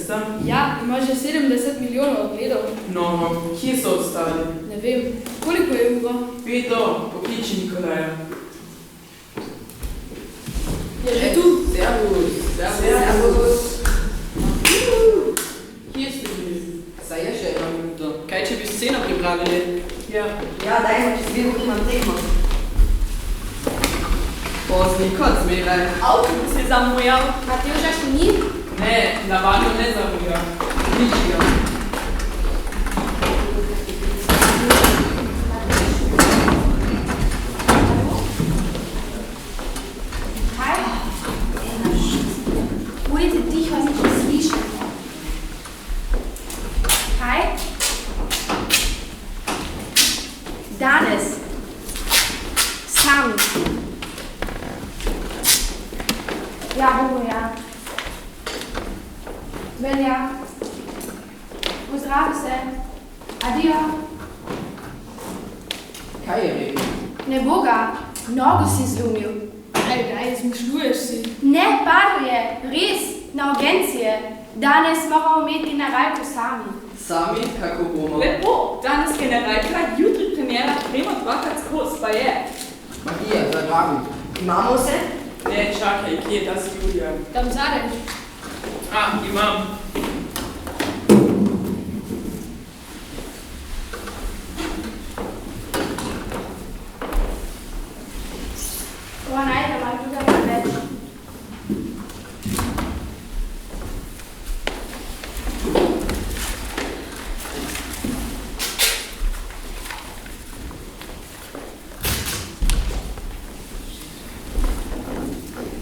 veste? Ja, ima že 70 milijonov ogledov. No, kje so ostali? Ne vem, koliko je ura? Peto, pokliči Nikolaja. Je že tu? Servus. Kje ste bili? Saj je še eno minuto. Kaj, če bi sceno pripravili? Ja. Ja, dajmo, čez 2 uri imam tekmo. Pozni kot zmeraj. Avtobus je zamujal. Matevža še ni? Ne, navadno ne zamuja. Ničijo. Kaj? Budite tiho, vas ne slišim. Kaj? Danes. Sami. Ja, bomo, ja. Velja. Pozdravi se. Adijo. Kaj je rekel? Ne boga, nogo si zlomil. Daj, izmišljuješ si. Ne, padlo je, res, na agencije. Danes moramo imeti na rajku sami. Sami, kako bomo? Lepo, danes generalka, jutri premiera, gremo 2krat skozi, pa je. Matija, zagrabim. Imamo vse? Ne, čakaj, kje je ta si Julija? Tam zadaj. Imam. Ko najdem, ali druga pa več.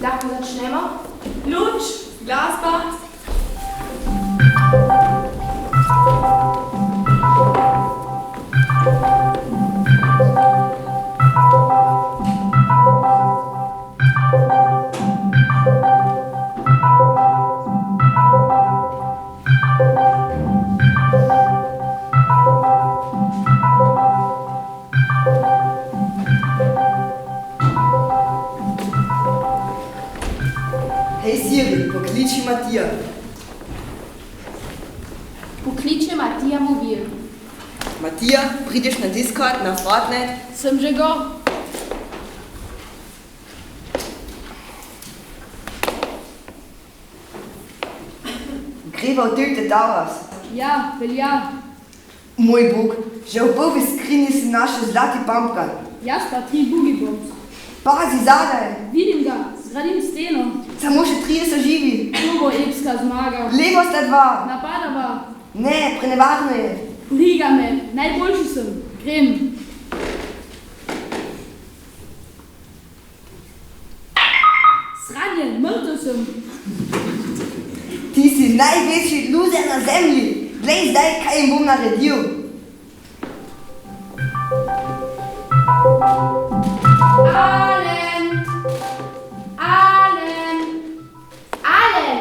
Lahko začnemo? Luč, glasba. Hej Siri, pokliči Matija. Pokliče Matija mobil. Matija, prideš na Discord, na Fortnite? Sem že go. Greva v Tilted Towers. Ja, velja. Moj bog, že v prvi skrini si našel zlati pumpkin. Jaz pa 3 boogie bombs. Pazi zadaj, Vidim ga, zgradim steno. samo še 3 so živi. To bo epska zmaga. Levo sta 2. Napadava. Ne, prenevarno je. Briga me, najboljši sem. Grem. Sranje, mrtev sem. Ti si največji loser na zemlji. Glej zdaj, kaj jim bom naredil. Alen! Alen! Alen!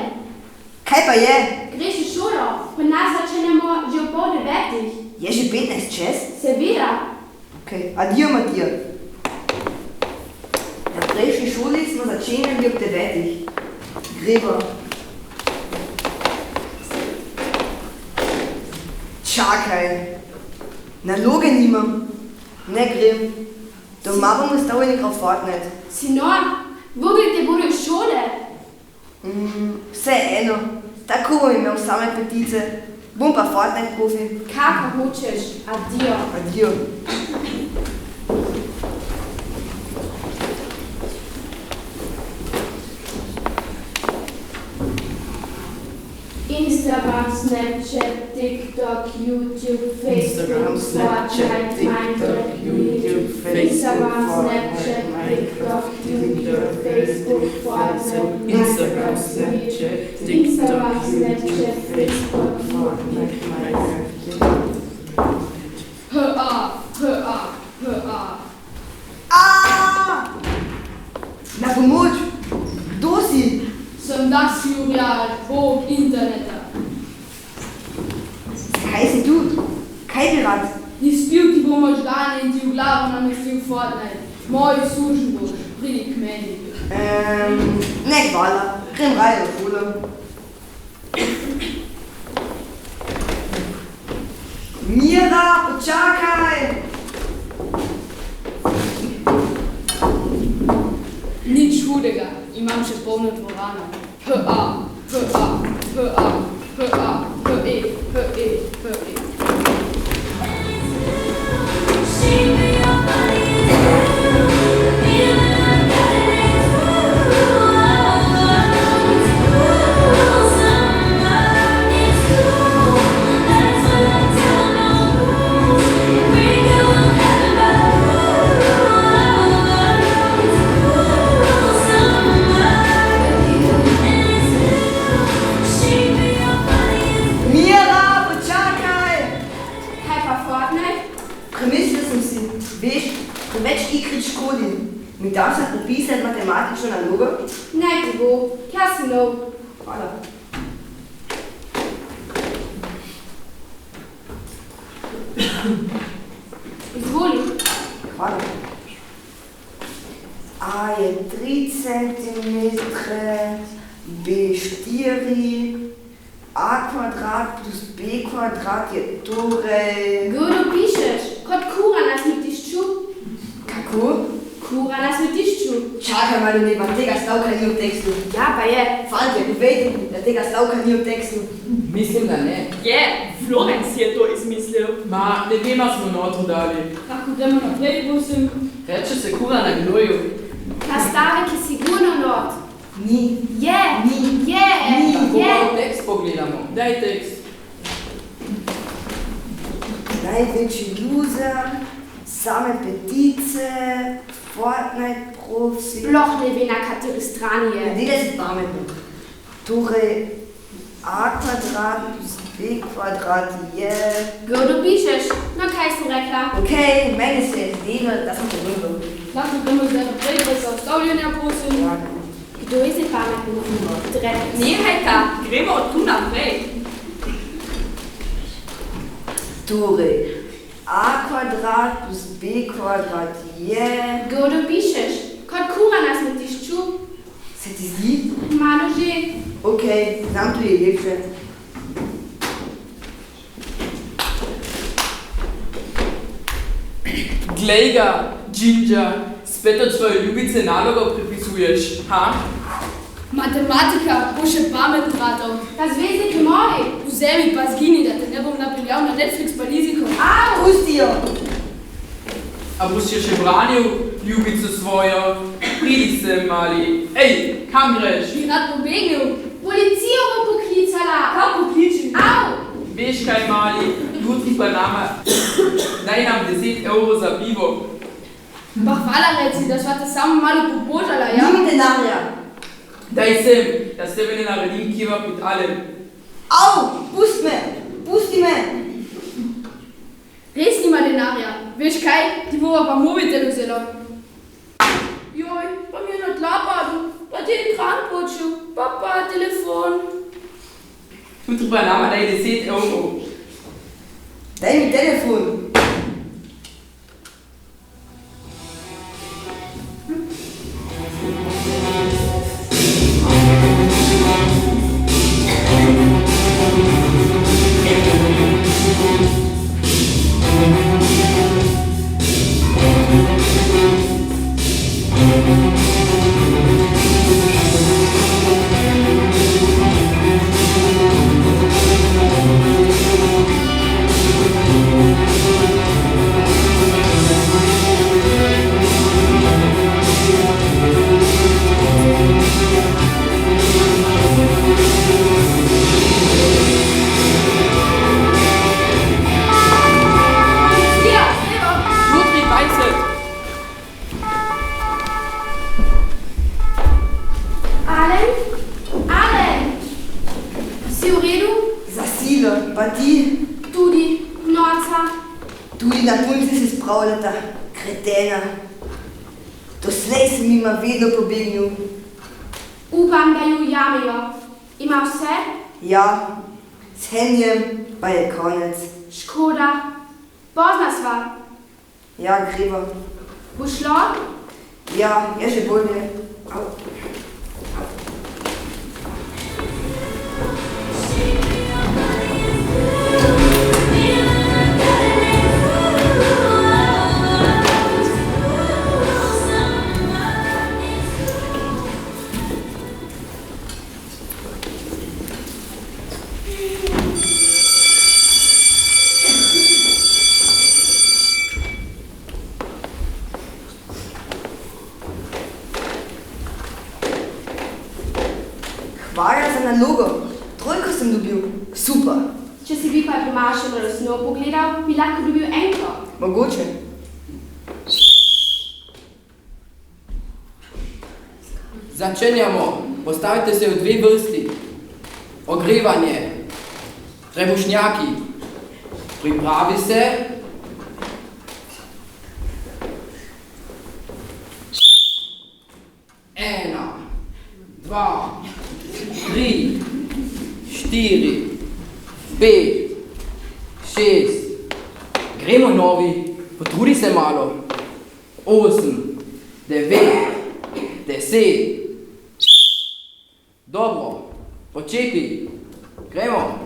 Kaj pa je? Greš v šolo? Pri nas začenjamo že ob 8:30. Je že 15 čez? Seveda. Ok, adijo Matija. Na prejšnji šoli smo začenjali ob 9. Greva. Čakaj. Naloge nimam. Ne grem. Doma bom ostal in igral Fortnite. Sinor, vogli te bodo iz šole. Vseeno. Tako bom imel same petice. Bom pa Fortnite profi. Kako hočeš? Adijo. Adijo. Instagram, Snapchat, TikTok, YouTube, Facebook, Instagram, Snapchat, Fortnite, TikTok, YouTube, Facebook, Instagram, Fortnite, Snapchat, TikTok, YouTube, YouTube, Facebook, Fortnite, Instagram, Snapchat, Instagram, TikTok, Snapchat, YouTube, Facebook, Fortnite, Minecraft. H.A. Na pomoč! Kdo si? Sem Das Jurjal, bog interneta. Kaj si tu? Kaj bi rad? Izpil ti bo možgane in ti v glavo namestil Fortnite. Moj sužen boš, pridi k meni. Ne hvala, grem raje v šolo. Mira, počakaj! Nič hudega, imam še polno dvorano. H-A, H-A, H-A, H-A, H-E, H-E, H-E. Mi daš nam popisati matematično nalogo? Naj ti bo, jaz si nov. Hvala. Izvoli. Hvala. A je 3 cm, B 4, A kvadrat plus B kvadrat je torej... Kdo pišeš? Kot kura na smetišču? Kako? Kura na smetišču. Čakaj malo, neba, tega stavka ni v tekstu. Ja, pa je. Fantje, povejte mi, da tega stavka ni v tekstu. Mislim, da ne. Je, Florenc je to izmislil. Ma, ne vem, smo notro dali. Tako idemo naprej, prosim. Reče se kura na gnoju. Ta stavek je sigurno not. Ni. Je, je, Lahko je. malo tekst pogledamo. Daj tekst. Največji loser, same petice, Fortnite profi. Sploh ne ve, na kateri strani je. Ne delaj se pametno. Torej, A kvadrat plus B kvadrat je... Kdo pišeš? No, kaj sem rekla? Okej, meni se je zdelo, da sem te vrgal. Lahko idemo zdaj naprej, brez zaustavljanja, prosim. Kdo je se pametno? Drepec. Nehajta, gremo od tu naprej. Torej, A kvadrat plus B kvadrat je... Kdo pišeš? Kot kura na smetišču? Se ti zdi? Malo že. Okej, znam tu je lepše. Glej ga, Ginger, spet od svoje ljubice nalogo prepisuješ, ha? Matematika, bo še pamet ratov. Ta zvezdnik je moj. Vzemi pa zgini, da te ne bom napeljal na Netflix pa liziko. Pusti jo! A boš še branil ljubico svojo? Pridi se, mali. Ej, kam greš? Bi rad pobegnil. Policijo bo poklicala. Kaj pokliči? Au! Veš kaj, mali, jutri pa nama, daj nam 10 € za pivo. Pa hvala reci, da sva te samo malo pobožala, ja? Nimam denarja! Daj sem, da s tebe ne naredim kiva pod alem. Au! Pusti me! Pusti me! Res nima denarja. Veš kaj, ti bova pa mobitel vzelo. Joj, pa mi je na tla padel, pa ti je ekran počel, pa telefon. Jutri pa nama daj 10 €. Daj mi telefon! Pa ti? Tudi, noca. Tudi na punci se spravljata, kretena. Doslej sem jima vedno pobegnil. Upam, da ju jamejo. Ima vse? Ja, s Henjem pa je konec. Škoda. Pozna sva. Ja, greva. Bo šlo? Ja, je že bolje. Au. pa bi Maša malo snov pogledal, bi lahko dobil enko. Mogoče. Začenjamo. Postavite se v dve vrsti. Ogrevanje. Trebušnjaki. Pripravi se. Ena, dva, tri, štiri, pet, šest. Gremo novi. Potrudi se malo. 8, 9, 10. Dobro, počekaj. Gremo.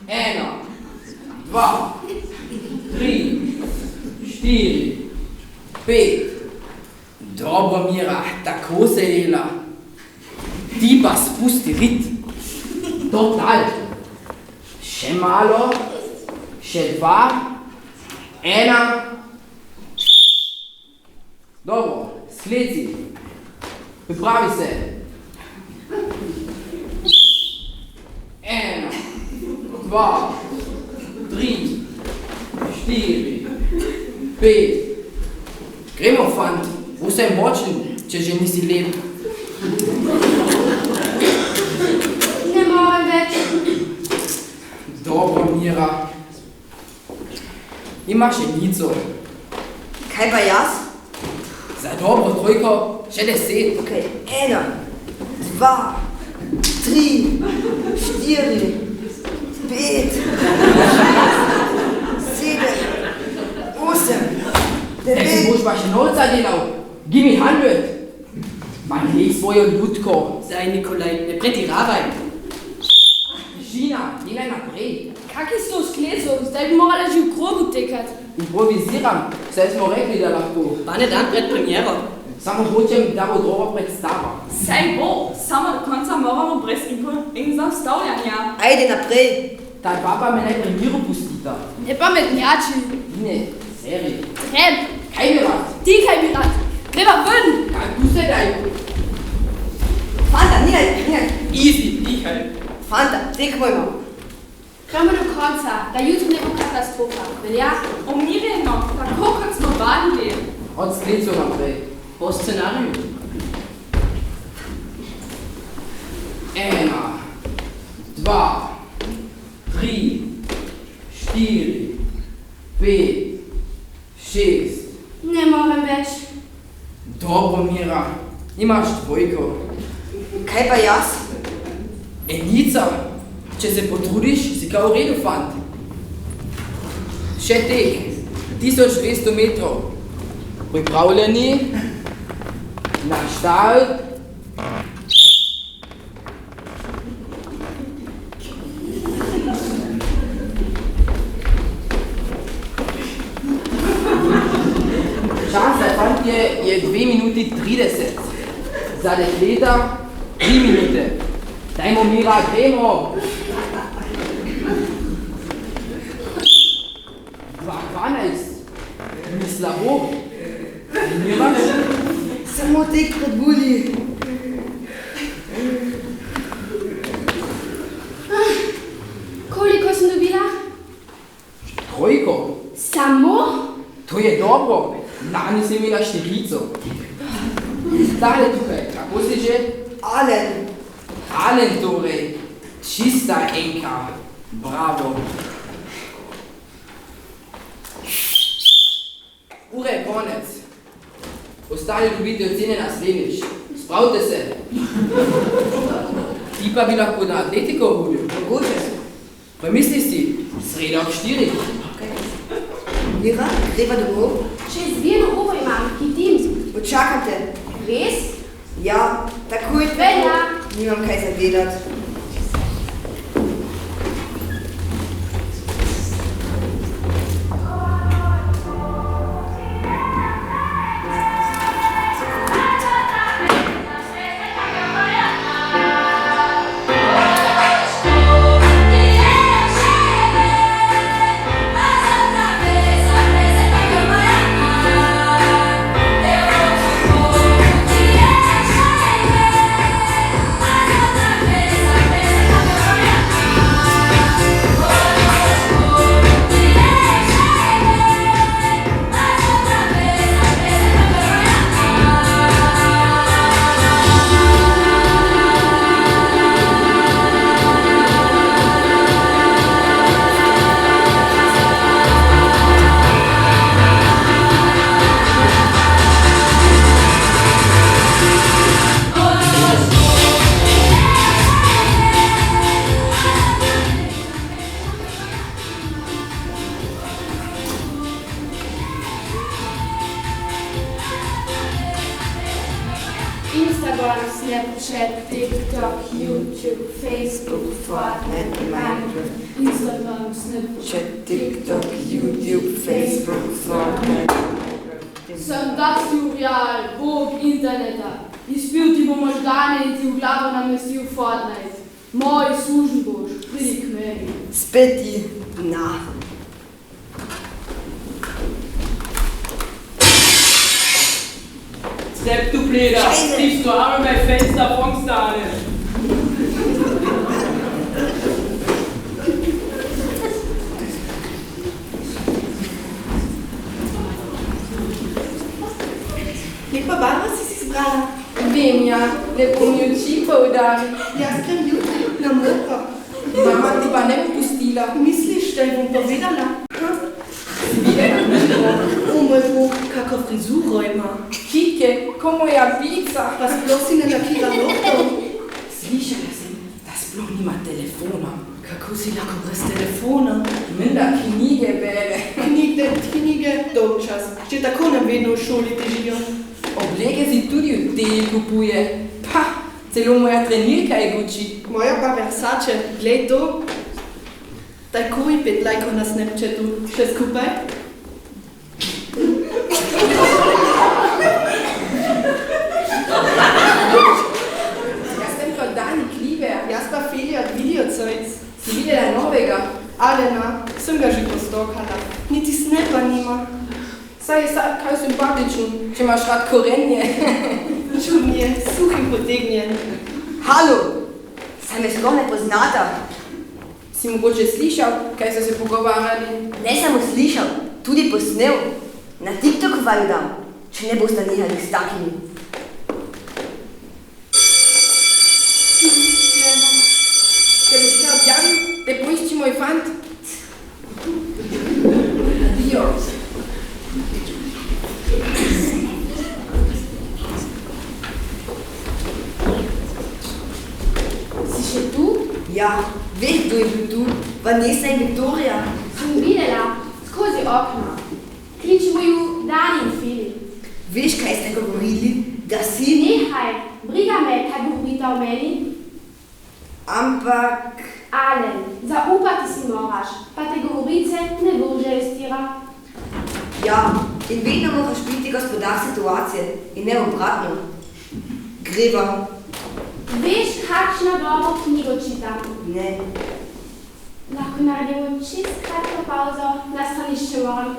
1, 2, 3, 4, 5. Dobro, Mira, tako se dela. Ti pa spusti rit. Total. Še malo. Še 2. 1. Dobro, skleci. Pripravi se. 1, 2, 3, 4, 5. Gremo, fant. Vsaj močen, če že nisi lep. Ne morem več. Dobro, Mira. Imaš enico. Kaj pa jaz? Za dobro trojko še 10. Ok, 1, 2, 3, 4, 5, 7, 8, Ej, si 9. boš pa še novca delal. Give me 100. Ma leg svojo ljudko. Zdaj, Nikolaj, ne pretiravaj. Tišina, delaj naprej. Kak je s to skleco? Zdaj bi morala že v krogu tekati. Improviziram, saj smo rekli, da lahko. Pa ne dan pred premiero. Samo hočem, da bo dobro predstava. Saj bo, samo do konca moramo brez in zaustavljanja. Ajde naprej. Ta dva pa me naj pri miru pustita. Ne pametnjači. Ne, seri. Reb, Kaj bi rad? ti kaj bi rad? Greva ven. Kaj tu se daj? Fanta, nihaj. Easy, dihaj. Fanta, tekmojmo. Gremo do konca, da jutri ne bo katastrofa. Velja? Umirjeno, tako kot smo vadili. Od sklicu naprej. Po scenariju. 1, 2, 3, 4, 5, 6. Ne morem več. Dobro, Mira. Imaš dvojko. Kaj pa jaz? Enica. Če se potrudiš, si ga v redu, fant. Še teh. 1200 metrov. Pripravljeni. Na štart. Čas za fantje je 2 minuti 30. Za dekleta 3 minute. Dajmo, Mira, gremo! 2:12. Ni slabo. Miraš? Samo tek pred bulji. Koliko sem dobila? Trojko. Samo? To je dobro. Lani si imela štirico. Stale tukaj, kako si že? Alen. Alen torej. Čista enka. Bravo. Ura je konec. Ostali dobite ocene naslednjič. Spravite se. Ti pa bi lahko na atletiko vodil. Mogoče. Premisli si, sreda ob 4. Mira, greva domov. Čez 2 uro imam, hitim. Počakajte. Res? Ja, takoj. Velja. Nimam kaj za delati. Vez Snapchat, TikTok, YouTube, Facebook, Fortnite, Minecraft, Instagram, Snapchat, TikTok, YouTube, Facebook, Fortnite. Sem tak surreal, bog interneta. Izpil ti bo možgane in ti v glavo namestil Fortnite. Moj sužen boš, pridi k meni. Spet ti. Na. Sepp, du Blöder, siehst du auch mein Fenster von Stane. Lepa barva si si zbrala. Vem ja, ne bom ju čipal dan. Jaz grem jutri na moko. Mama ti pa ne bo pustila. Misliš, da ji bom povedala? O moj bog, Kako frizuro ima. Kike, ko moja pica. Pa sploh si ne lakira nohtov. Slišala sem, da sploh nima telefona. Kako si lahko brez telefona? Menda knjige bere. Knjige, dolgčas. Že tako nam vedno v šoli težijo. Obleke si tudi v tej kupuje. Pa, celo moja trenirka je Gucci. Moja pa Versace, glej to. Takoj 5 lajkov na Snapchatu. Še skupaj? Jaz sem kot Dani Kliver. Jaz pa Filija od Videocojc. Si videla novega? Alena, sem ga že postokala. Niti snapa nima. Saj je kaj simpatičen, če imaš rad korenje. Čudn je, suh in potegnjen. Halo, saj me sploh ne poznata. Si mogoče slišal, kaj so se pogovarjali? Ne samo slišal, tudi posnel. Na TikToku vaju dam, če ne boste nehali s takimi. Te boš kaj objavil, te poišči moj fant. Adios. Si še tu? Ja, veš, kdo je bil tu? Vanessa in Viktorija. Sem videla, skozi okno. Kličemo ju Dan in Filip. Veš, kaj ste govorili? Da si... Nehaj, briga me, kaj govorita o meni. Ampak... Alen, zaupati si moraš, pa te govorice ne bo želestira. Ja, in vedno moraš biti gospodar situacije in ne obratno. Greva. Veš, kakšno dobro knjigo čitam? Ne. Lahko naredimo čist kratko pauzo na stranišče moram.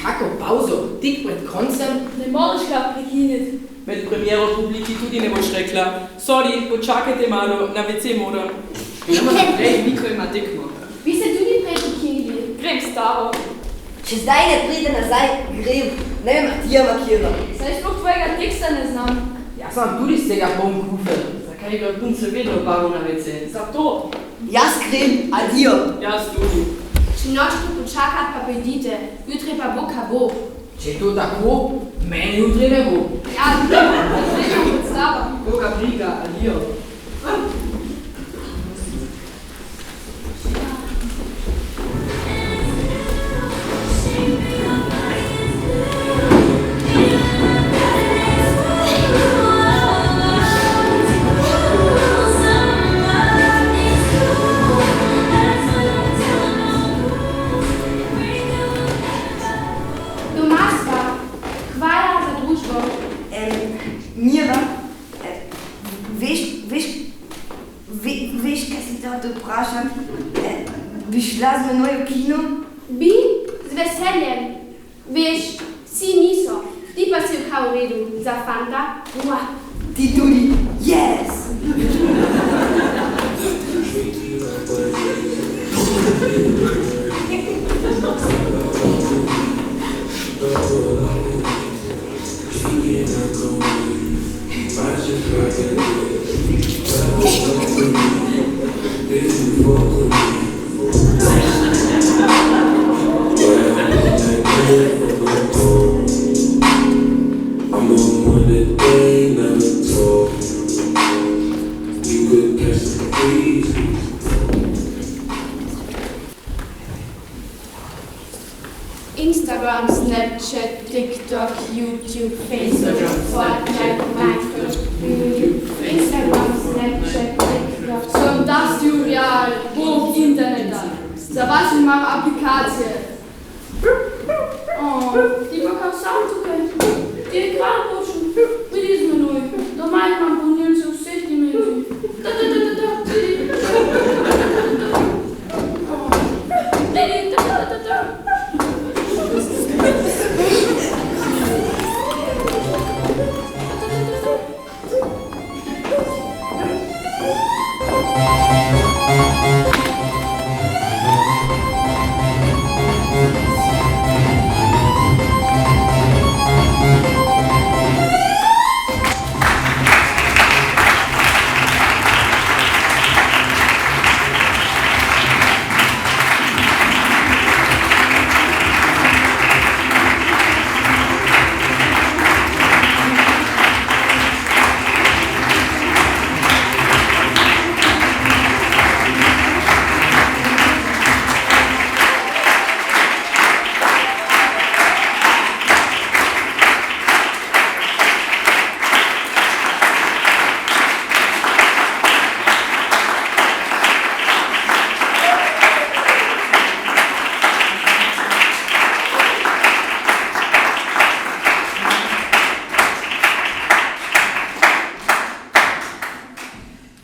Kako pauzo? Tik pred koncem? Ne moreš ga prekiniti. Med premiero publiki tudi ne boš rekla, sorry, počakajte malo, na WC moram. Gremo naprej, Niko ima tekmo. Vi ste tudi prej prekinili. Grem stavo. Če zdaj ne pride nazaj, grem. Ne vem, Matija makira. Saj sploh tvojega teksta ne znam. Jaz sem tudi z tega bom kufer. Zakaj ga punce vedno bavo na WC? Zato. Jaz grem, adijo. Jaz tudi. Če nočete počakati, pa pojdite. Jutri pa bo, ka bo. Če je to tako, meni jutri ne bo. Ja, srečna predstava. Koga briga, adijo. Mira, veš, kaj si te hotel vprašati? Bi šla z menoj v kino? Bi? Z veseljem. Veš, vsi niso. Ti pa si v redu za fanta. Ua. Ti tudi. Yes! Instagram, Snapchat, TikTok, YouTube, Facebook, Fortnite, Minecraft, YouTube, Instagram, Snapchat, TikTok. Som das ju real, Buch, Internet. Za was imam aplikacije. Ti pa kao sam tukaj. Ti je kratko, vidi z menoj. Doma imam